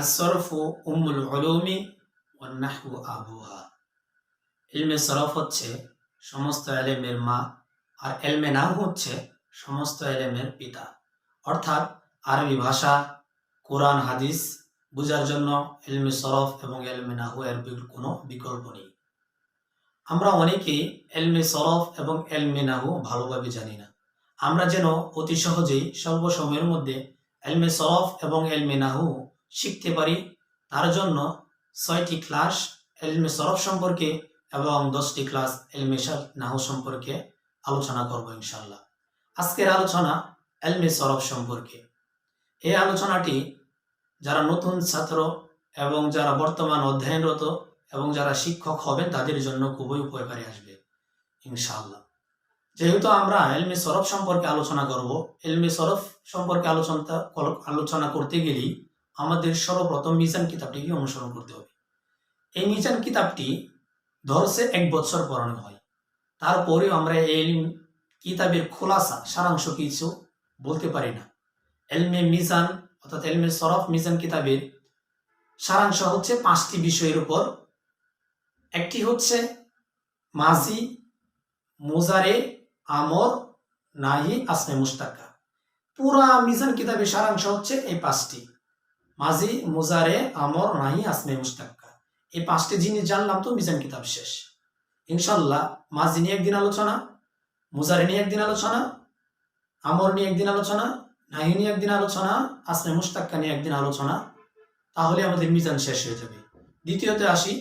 আসরফু উম্মুল উলুমি one নাহউ আবুহা। ইলমে সরফ হচ্ছে সমস্ত এলেমের মা, আর এলমে নাহু হচ্ছে সমস্ত এলেমের পিতা। অর্থাৎ আরবি ভাষা, কোরআন হাদিস বোঝার জন্য ইলমে সরফ এবং এলমে নাহু এর কোনো বিকল্প নেই। আমরা অনেকেই এলমে সরফ এবং এলমে নাহু ভালোভাবে জানি না। আমরা যেন অতি সহজেই স্বল্প সময়ের মধ্যে এলমে সরফ এবং এলমে নাহু শিখতে পারি, তার জন্য 6টি ক্লাস এলমে সরফ সম্পর্কে এবং 10টি ক্লাস এলমে নাহু সম্পর্কে আলোচনা করব ইনশাল্লাহ। আজকের আলোচনা এলমে সরফ সম্পর্কে। এই আলোচনাটি যারা নতুন ছাত্র এবং যারা বর্তমান অধ্যয়নরত এবং যারা শিক্ষক হবেন তাদের জন্য খুবই উপকারী আসবে ইনশাআল্লাহ। যেহেতু আমরা এলমে সরফ সম্পর্কে আলোচনা করব, এলমে সরফ সম্পর্কে আলোচনা করতে গেলেই আমাদের সর্বপ্রথম মিজান কিতাবটিকে অনুসরণ করতে হবে। এই মিজান কিতাবটি ধরছে 1 বছর পড়ানো হয়, তারপরেও আমরা এই কিতাবের খোলাসা সারাংশ কিছু বলতে পারি না। এলমে মিজান অর্থাৎ এলমে সরফ মিজান কিতাবের সারাংশ হচ্ছে 5টি বিষয়ের উপর। একটি হচ্ছে মাজি, মুজারে, আমর, নাহি, আসমে মুশতাক্কা। পুরা মিজান কিতাবের সারাংশ হচ্ছে এই 5টি: মাজি, মুজারে, আমর, নাহি, আসমে মুশতাক্কা। এই 5টি জিনিস জানলাম তো মিজান কিতাব শেষ। ইনশাল্লাহ মাজি নিয়ে একদিন আলোচনা, মুজারে নিয়ে একদিন আলোচনা, আমর নিয়ে একদিন আলোচনা, নাহি নিয়ে একদিন আলোচনা, আসমে মুশতাক্কা নিয়ে একদিন আলোচনা, তাহলে আমাদের মিজান শেষ হয়ে যাবে। দ্বিতীয়তে আসি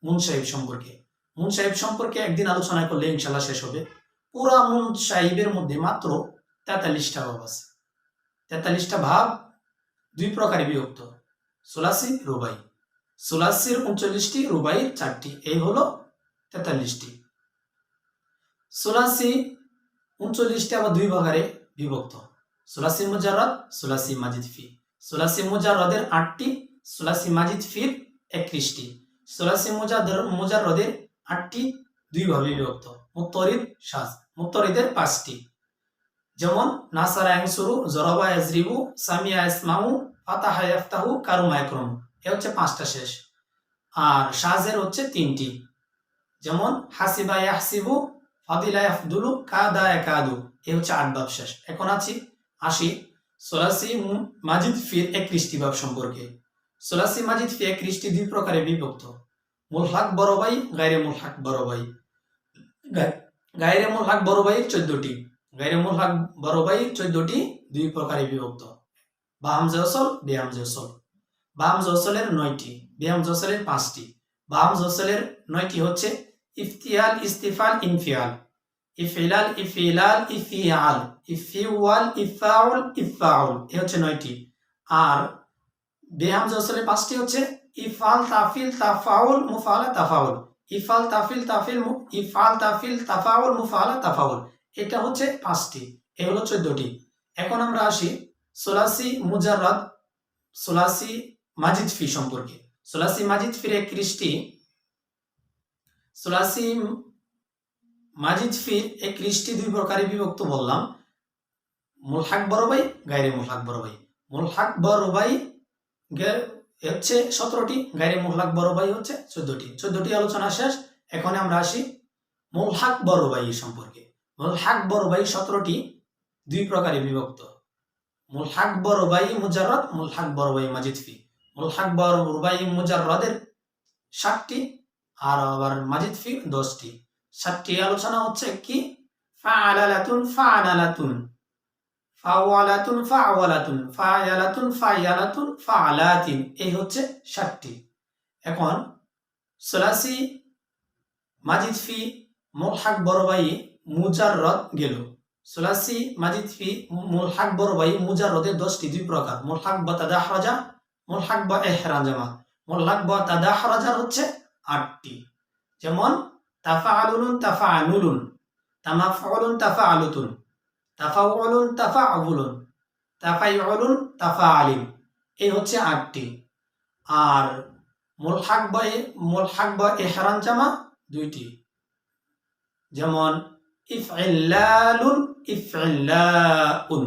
মুনসাহিব সম্পর্কে। মুনসাহিব সম্পর্কে একদিন আলোচনা করলে ইনশাল্লাহ শেষ হবে। পুরা মুনসাহিবের মধ্যে মাত্র 43টা ভাব আছে। 43টা ভাব 2 প্রকারে বিভক্ত: সুলাসি, রুবাই। সুলাসির 39টি, রুবাইয়ের 4টি, এই হলো 43টি। সুলাসি 39টি আবার 2 ভাগে বিভক্ত: সুলাসি মুজাররদ, সুলাসি মাজিদ ফি। সুলাসি মুজাররদের 8টি, সুলাসি মাজিদ ফির 31টি। সুলাসি মুজাররদের 8টি 2 ভাবে বিভক্ত: মুত্তরিদ, শাজ। মুত্তরিদের 5টি, যেমন নাসারা ইয়ানসুরু, জরাবা ইয়াজরিবু, সামিয়া ইয়াসমাউ, ফাতাহা ইয়াফতাহু, কারুমা ইয়াকরুমু। এ হচ্ছে 5টা শেষ। আর শাজের হচ্ছে 3টি, যেমন হাসিবা ইয়াহসিবু, ফাদিলা ইয়াফদুলু, কাদা ইয়াকাদু। এ হচ্ছে 8 ভাব শেষ। এখন আসি সুলাসি মাজিদ ফির 31টি ভাব সম্পর্কে। সুলাসি মাজিদ ফি 31টি 2 প্রকারে বিভক্ত: মুলহাক বড়বাই, গায়রে মুলহাক বড়বাই। গায়রে মুলহাক বড়বাই 14টি, গায়রে মুলহাক বড়বাই 14টি 2 প্রকারে বিভক্ত: বা হামজা ওয়াসল, বে হামজা ওয়াসল। বা হামজা ওয়াসলের 9টি, বে হামজা ওয়াসলের 5টি। বা হামজা ওয়াসলের 9টি হচ্ছে ইফতিয়াল, ইস্তিফাল, ইনফিয়াল। ইফিলাল, ইফিলাল, ইফিয়াল, ইফিওয়াল, ইফাউল, ইফাউল। এ হচ্ছে 9টি। আর বে হামজা ওয়াসলের 5টি হচ্ছে ইফাল, তাফিল, তাফাউল, মুফালা, তাফাউল। ইফাল, তাফিল, ইফাল, তাফিল, তাফাউল, মুফালা, তাফাউল। এটা হচ্ছে 5টি, এ হলো 14টি। এখন আমরা আসি সুলাসি মুজাররদ, সুলাসি মাজিদ ফি সম্পর্কে। সুলাসি মাজিদ ফির 31টি, সুলাসি মাজিদ ফির 31টি 2 প্রকারে বিভক্ত বললাম: মুলহাক বড়বাই, গায়রে মুলহাক বড়বাই। মুলহাক বড়বাই হচ্ছে 17টি, গায়রে মুলহাক বড়বাই হচ্ছে 14টি। 14টি আলোচনা শেষ। এখন আমরা আসি মুলহাক বড়বাই সম্পর্কে। মুলহাক বড়বাই 17টি 2 প্রকারে বিভক্ত: মুলহাক বড়বাই মুজাররদ, মুলহাক বড়বাই মাজিদ ফি। মুলহাক বড়বাই মুজাররদের 7টি, আর আবার মাজিদ ফি 10টি। 7টি আলোচনা হচ্ছে কি: ফাআলাতুন, ফাআলাতুন, ফাওয়ালাতুন, ফাওয়ালাতুন, ফায়ালাতুন, ফায়ালাতুন, ফাআলাতিন। এই হচ্ছে 7টি। এখন সুলাসি মাজিদ ফি মুলহাক বড়বাই মুজাররদ গেল। সুলাসি মাজিদ ফি মুলহাক বড়বাই মুজাররদের 10টি 2 প্রকার: মুলহাক বা তাদাহরাজা, মুলহাক বা ইহরাজামা। মুলহাক বা তাদাহরাজার হচ্ছে 8টি, যেমন তাফাআলুন, তাফাআনুলুন, তামাফউলুন, তাফাআলুতুন, তাফাউলুন, তাফাউলুন, তাফাইউলুন, তাফাআলিন। এই হচ্ছে 8টি। আর মুলহাক বা ইহরাজামা 2টি, যেমন ইফইল্লালুন, ইফইল্লাউন।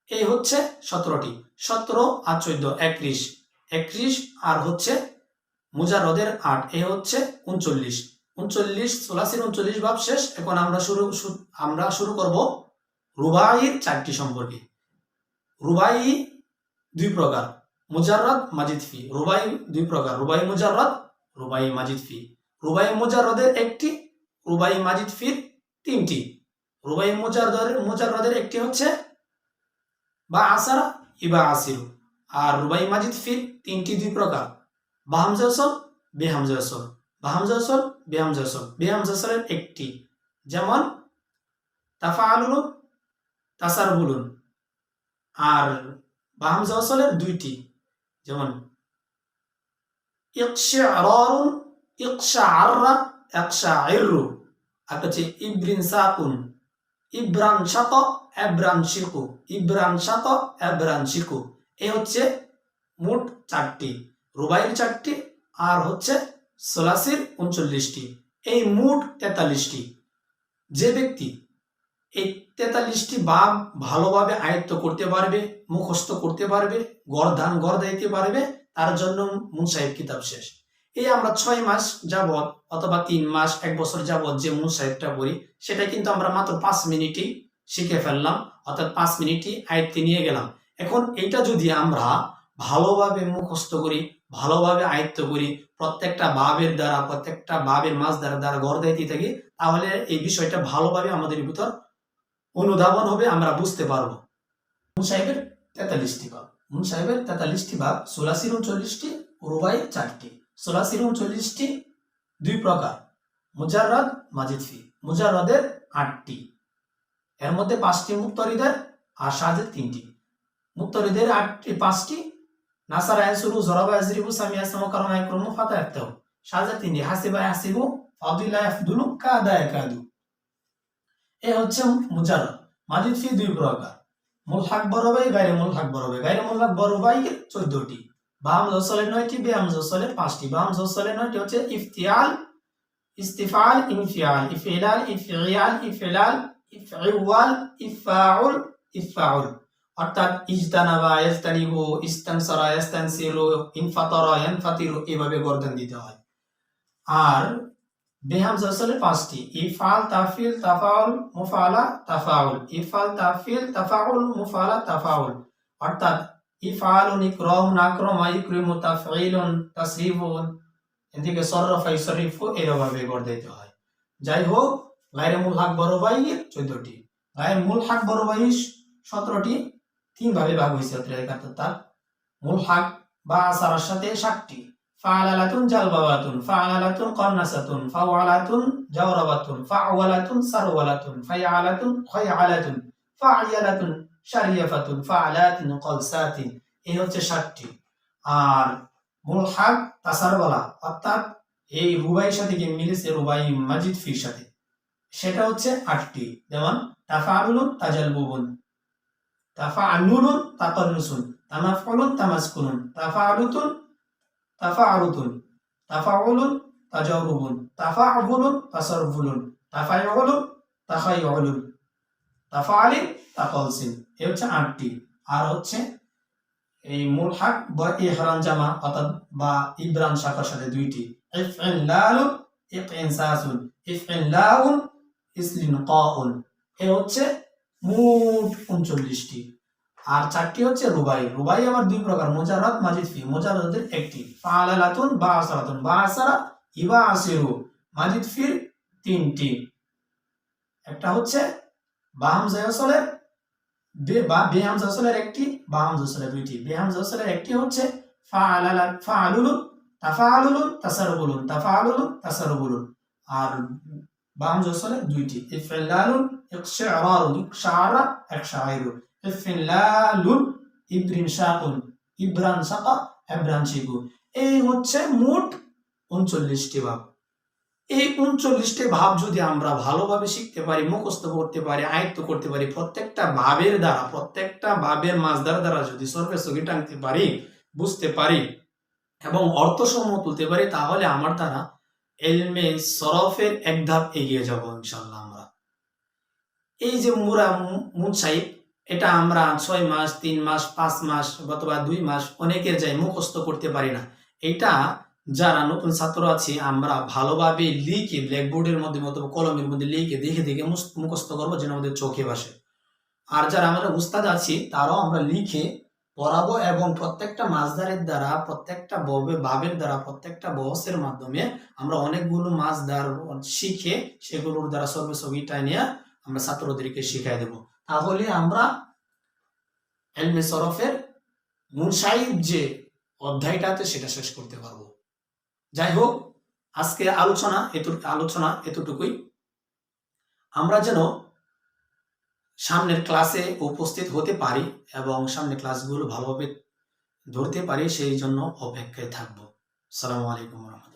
এই হচ্ছে 17টি। 17 আর 14 21। 31 আর হচ্ছে মুজাররদের 8, এ হচ্ছে 39। 39 সোলাসির 39 ভাব শেষ। এখন আমরা শুরু করব রুবাইয়ের 4টি সম্পর্কে। রুবাই দুই প্রকার, মুজাররদ, মাজিদ ফি। রুবাই দুই প্রকার, রুবাই মুজাররদ, রুবাই মাজিদ ফি। রুবাই মুজাররদের একটি, রুবাই মাজিদ ফির 3টি। রুবাই মুজাররদের একটি হচ্ছে বা আসারা ইবা আসিরু, আর রুবাই মাজিদ ফির 3টি দুই প্রকার, বা হামজা ওয়াসল, বে হামজা ওয়াসল, বা হামজা ওয়াসল, বে হামজা ওয়াসল। বে হামজা ওয়াসলের একটি, যেমন তাফাআলুন, তাসারবুলুন। আর বা হামজা ওয়াসলের 2টি, যেমন ইকশারারুন, ইকশাআররা, ইকশাইরু। আর হচ্ছে ইব্রিন সাকুন, ইব্রান শাত, এবরান শিকু, ইব্রান শাত, এবরান শিকু। এই হচ্ছে মোট 4টি, রুবাইয়ের 4টি আর হচ্ছে সোলাসির 39টি, এই মোট 43টি। যে ব্যক্তি এই 43টি বাব ভালোভাবে আয়ত্ত করতে পারবে, মুখস্থ করতে পারবে, গড় দিতে পারবে, তার জন্য মুনসাহিব কিতাব শেষ। এই আমরা 6 মাস যাবত অথবা 3 মাস 1 বছর যাবত যে মুনসাহিবটা পড়ি, সেটা কিন্তু আমরা মাত্র 5 মিনিটেই শিখে ফেললাম, অর্থাৎ 5 মিনিটই আয়ত্তে নিয়ে গেলাম। এখন এইটা যদি আমরা ভালোভাবে মুখস্থ করি, ভালোভাবে আয়ত্ত করি, প্রত্যেকটা বাবের দ্বারা, প্রত্যেকটা বাবের মাছ দ্বারা গড় দিতে থাকি, তাহলে এই বিষয়টা ভালোভাবে আমাদের ভিতর অনুধাবন হবে, আমরা বুঝতে পারবো। মুনসাহিবের 43টি বাব, মুনসাহিবের 43টি বাব, সোলাসির 39টি, রুবাইয়ের 4টি। সোলাসির 39টি দুই প্রকার, মুজাররদ, মাজিদ ফি। মুজাররদের 8টি, এর মধ্যে 5টি মুক্তারিদের আর শাযের 3টি। মুক্তারিদের 5টি, নাসারা ইয়াসুরু, জরাবা ইয়াজরিবু, সামিয়া ইয়াসমাউ, কারামা ইয়াকরুমু, ফাতা ইয়াফতাহু। শাযের 3টি, হাসিবা ইয়াহসিবু, ফাদিলা ইয়াফদুলু, কাদা ইয়াকাদু। এ হচ্ছে মুজাররদ। মাজিদ ফি দুই প্রকার, মুলহাক বড়বাই, গায়রে মুলহাক বড়বাই। গায়রে মুলহাক বড়বাই 14টি, বা হামজা ওয়াসলের 9টি, বে হামজা ওয়াসলের 5টি। বা হামজা ওয়াসলের 9টি হচ্ছে ইফতিয়াল, ইস্তিফাল, ইনফিয়াল, ইফইলাল, ইফইয়াল, ইফইলাল, ইফইওয়াল, ইফআউল, ইফআউল। অর্থাৎ ইজতানাবা, ইজতানিবু, ইস্তানসারা, ইস্তানসিরু, ইনফাতারা, ইনফাতিরু, এভাবে গর্দন দিতে হয়। আর বে হামজা ওয়াসলের 5টি, ইফআল, তাফিল, তাফাউল, মুফালা, তাফাউল। ইফআল, তাফিল, তাফাউল, মুফালা, তাফাউল। অর্থাৎ ইফআলুন, ইকরামুন, আকরামা, ইকরিমু, তাফঈলুন, তাসরিফুন, এদিকে সরফা, ইসরিফু, এভাবে গড় দিতে হয়। যাই হোক, গায়রে মুলহাক বড়বাই 14টি, গায়রে মুলহাক বড়বাই 17টি, 3 ভাবে ভাগ হয়েছে। অর্থাৎ মুলহাক বা আসারার সাথে 7টি, ফাআলাতুন, জালবাওয়াতুন, ফাআলাতুন, কন্নাসাতুন, ফাওয়ালাতুন, জাওরাবাতুন, ফাওয়ালাতুন, সারওয়ালাতুন, ফায়ালাতুন, খায়ালাতুন, ফায়ালাতুন, শারিয়াফাতুন, ফাআলাতুন, কলসাতিন। এই হচ্ছে 7টি। আর মুলহাক তাসারওয়ালা, অর্থাৎ এই রুবাইয়ের সাথে কি মিলেছে রুবাই মাজিদ ফির সাথে, সেটা হচ্ছে 8টি, যেমন তাফাউলুন, তাজালবুবুন, তাফাআলুন, তাকান্নুসুন, তামাফউলুন, তামাসকুনুন, তাফাআলুতুন, তাফাআলুতুন, তাফাউলুন, তাজারুবুন, তাফাউলুন, তাসারফুলুন, তাফাইউলুন, তাখাইউলুন, তাফাআলিন, তাকালসিন। এই হচ্ছে 8টি। আর হচ্ছে এই মুলহাক বা ইহরাম জামা, অর্থাৎ বা ইব্রান শাখার সাথে 2টি, ইফইলালুন, ইকইনসাসুন, ইফইলাউন, ইসলিনকাউন। এই হচ্ছে মোট 39টি। আর 4টি হচ্ছে রুবাই। রুবাই আবার 2 প্রকার, মুজাররদ, মাজিদ ফি। মুজাররদের 1টি, ফাআলাতুন, বা আসারাতুন, বা আসারা, ইবা আসিরু। মাজিদ ফির 3টি, একটা হচ্ছে বা হামজা ওয়াসলের, বে হামজা ওয়াসলের 1টি, বা হামজা ওয়াসলের 2টি। বে হামজা ওয়াসলের 1টি হচ্ছে ফাআলুন, তাফাআলুন, তাসারবুলুন, তাফাআলুন, তাসারবুলুন। আর বা হামজা ওয়াসলের 2টি, ইফইলালুন, ইকশারারুন, ইকশারা, ইকশাইরু, ইফইলালুন, ইব্রিন শাকুন, ইব্রান শাকা, ইব্রান শিকু। এই হচ্ছে মোট 39টি ভাব। এই 39টি ভাব যদি আমরা ভালোভাবে শিখতে পারি, মুখস্থ করতে পারি, আয়ত্ত করতে পারি, প্রত্যেকটা ভাবের দ্বারা, প্রত্যেকটা ভাবের মাঝদার দ্বারা যদি সরফে সগি টানতে পারি, বুঝতে পারি এবং অর্থসমূহ তুলতে পারি, তাহলে আমার দ্বারা ইলমে সরফের এক ধাপ এগিয়ে যাব ইনশাআল্লাহ। আমরা এই যে মুনসাহিব এটা আমরা 6 মাস, 3 মাস, 5 মাস অথবা 2 মাস অনেকের যাই মুখস্থ করতে পারি না। এটা যারা নতুন ছাত্র আছি আমরা ভালোভাবে লিখে ব্ল্যাকবোর্ডের মধ্যে অথবা কলমের মধ্যে লিখে দেখে দেখে মুখস্থ করবো যেন আমাদের চোখে বসে। আর যারা আমরা উস্তাদ আছি তারাও আমরা লিখে পড়াবো এবং প্রত্যেকটা মাছদারের দ্বারা, প্রত্যেকটা বাবের দ্বারা, প্রত্যেকটা বহসের মাধ্যমে আমরা অনেকগুলো মাছদার শিখে সেগুলোর দ্বারা ছবিটা নিয়ে আমরা ছাত্রদেরকে শিখাই দেব। তাহলে আমরা এলমে সরফের মুনসাইব যে অধ্যায়টা আছে সেটা শেষ করতে পারবো। যাই হোক, আজকে আলোচনা এতটুকুই। আমরা যেন সামনের ক্লাসে উপস্থিত হতে পারি এবং সামনের ক্লাসগুলো ভালোভাবে ধরতে পারি সেই জন্য অপেক্ষায় থাকবো। আসসালামু আলাইকুম ওয়া রাহমাতুল্লাহ।